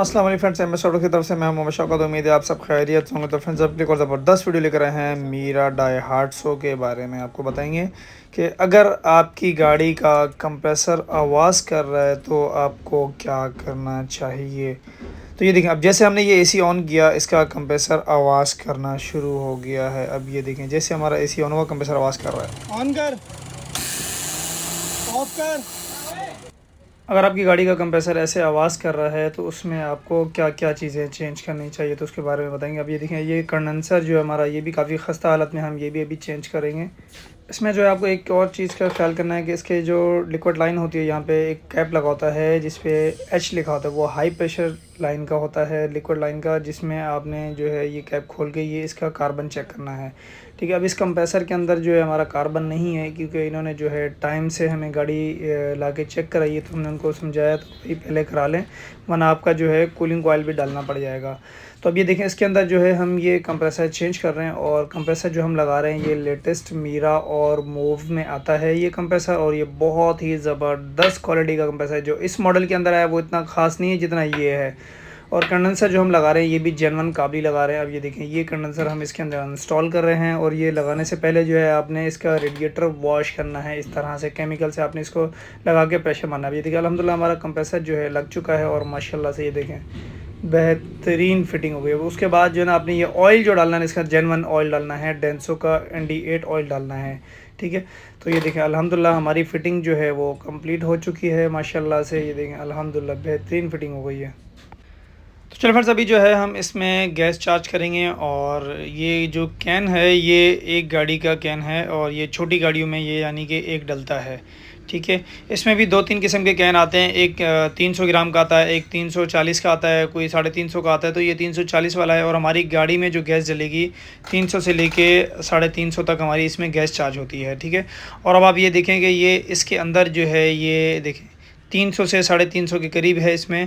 अस्सलाम वालेकुम friends, M S auto की तरफ से मैं मोहम्मद शौकत। उम्मीद है आप सब खैरियत होंगे। तो फ्रेंड्स, अब एक और ज़बरदस्त वीडियो लेकर आए हैं मीरा डाई हार्ड शो के बारे में। आपको बताएंगे कि अगर आपकी गाड़ी का कंप्रेसर आवाज़ कर रहा है तो आपको क्या करना चाहिए। तो ये देखें, अब जैसे हमने ये एसी ऑन किया, इसका कंप्रेसर आवाज़ करना शुरू हो गया है। अब ये देखें, जैसे हमारा एसी ऑन हुआ, कंप्रेसर आवाज़ कर रहा है। ऑन कर, ऑफ कर। अगर आपकी गाड़ी का कंप्रेसर ऐसे आवाज़ कर रहा है तो उसमें आपको क्या क्या चीज़ें चेंज करनी चाहिए, तो उसके बारे में बताएंगे। अब ये देखें, ये कंडेंसर जो है हमारा, ये भी काफ़ी ख़स्ता हालत में, हम ये भी अभी चेंज करेंगे। इसमें जो है आपको एक और चीज़ का ख्याल करना है कि इसके जो लिक्विड लाइन होती है, यहाँ पे एक कैप लगा होता है जिस पे एच लिखा होता है, वो हाई प्रेशर लाइन का होता है, लिक्विड लाइन का, जिसमें आपने जो है ये कैप खोल के ये इसका कार्बन चेक करना है। ठीक है, अब इस कंप्रेसर के अंदर जो है हमारा कार्बन नहीं है, क्योंकि इन्होंने जो है टाइम से हमें गाड़ी ला के चेक कराई है, तो हमने उनको समझाया तो भाई पहले करा लें, वरना आपका जो है कूलिंग ऑयल भी डालना पड़ जाएगा। तो अब ये देखें, इसके अंदर जो है हम ये कंप्रेसर चेंज कर रहे हैं, और कंप्रेसर जो हम लगा रहे हैं ये लेटेस्ट मीरा और मूव में आता है ये कंप्रेसर, और ये बहुत ही ज़बरदस्त क्वालिटी का कंप्रेसर है। जो इस मॉडल के अंदर आया वो इतना ख़ास नहीं है जितना ये है। और कंडेंसर जो हम लगा रहे हैं ये भी जेनवन काबली लगा रहे हैं। अब ये देखें, ये कंडेंसर हम इसके अंदर इंस्टॉल कर रहे हैं, और ये लगाने से पहले जो है आपने इसका रेडिएटर वॉश करना है। इस तरह से केमिकल से आपने इसको लगा के प्रेशर मारना है। ये देखिए, अल्हम्दुलिल्लाह हमारा कंप्रेसर जो है लग चुका है, और माशाल्लाह से ये देखें बेहतरीन फिटिंग हो गई है। उसके बाद जो है ना, आपने ये ऑयल जो डालना है, इसका जेनवन ऑयल डालना है, डेंसो का ND8 ऑयल डालना है। ठीक है, तो ये देखें, अल्हम्दुलिल्लाह हमारी फ़िटिंग जो है वो कंप्लीट हो चुकी है माशाल्लाह से। ये देखें, अल्हम्दुलिल्लाह बेहतरीन फ़िटिंग हो गई है। तो चलो फ्रेंड्स, अभी जो है हम इसमें गैस चार्ज करेंगे, और ये जो कैन है ये एक गाड़ी का कैन है, और ये छोटी गाड़ियों में ये यानी कि एक डलता है। ठीक है, इसमें भी 2-3 किस्म के कैन आते हैं। एक 300 ग्राम का आता है, एक 340 का आता है, कोई 350 का आता है। तो ये 340 वाला है, और हमारी गाड़ी में जो गैस जलेगी 300 से लेके 350 तक हमारी इसमें गैस चार्ज होती है। ठीक है, और अब आप ये देखें कि ये इसके अंदर जो है ये देखें 300 से 350 के करीब है इसमें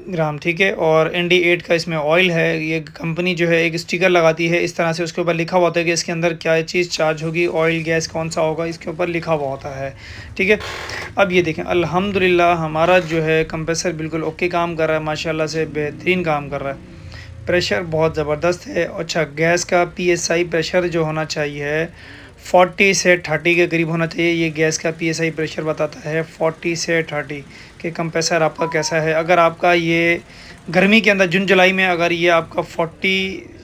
ग्राम। ठीक है, और ND8 का इसमें ऑयल है। ये कंपनी जो है एक स्टिकर लगाती है इस तरह से, उसके ऊपर लिखा हुआ होता है कि इसके अंदर क्या चीज़ चार्ज होगी, ऑयल गैस कौन सा होगा, इसके ऊपर लिखा हुआ होता है। ठीक है, अब ये देखें, अल्हम्दुलिल्लाह हमारा जो है कंप्रेसर बिल्कुल ओके काम कर रहा है, माशाल्लाह से बेहतरीन काम कर रहा है। प्रेशर बहुत ज़बरदस्त है। अच्छा, गैस का PSI प्रेशर जो होना चाहिए 40 से 30 के करीब होना चाहिए। ये गैस का PSI प्रेशर बताता है 40 से 30 कि कंप्रेसर आपका कैसा है। अगर आपका ये गर्मी के अंदर जून जुलाई में अगर ये आपका 40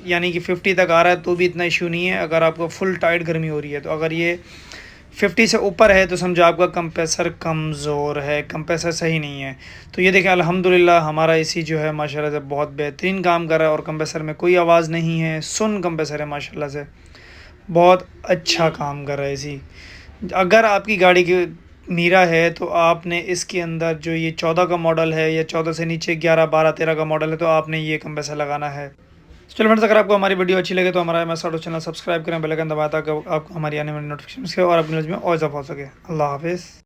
यानी कि 50 तक आ रहा है तो भी इतना इशू नहीं है। अगर आपको फुल टाइट गर्मी हो रही है, तो अगर ये 50 से ऊपर है तो समझो आपका कंप्रेसर कमज़ोर है, कंप्रेसर सही नहीं है। तो ये देखें, अल्हम्दुलिल्लाह हमारा एसी जो है माशाल्लाह से बहुत बेहतरीन काम कर रहा है, और कंप्रेसर में कोई आवाज़ नहीं है, सुन कंप्रेसर है माशाल्लाह से, बहुत अच्छा काम कर रहा है एसी। अगर आपकी गाड़ी की मीरा है तो आपने इसके अंदर जो ये 14 का मॉडल है, या 14 से नीचे 11, 12, 13 का मॉडल है, तो आपने ये कंप्रेसर लगाना है। चलो फ्रेंड्स, अगर आपको हमारी वीडियो अच्छी लगे तो हमारा M S auto channel subscribe करें, बेल आइकन दबाएं, ताकि आपको हमारी आने वाली नोटिफिकेशन और अपनी न्यूज़ में और इजाफा हो सके। अल्लाह हाफिज़।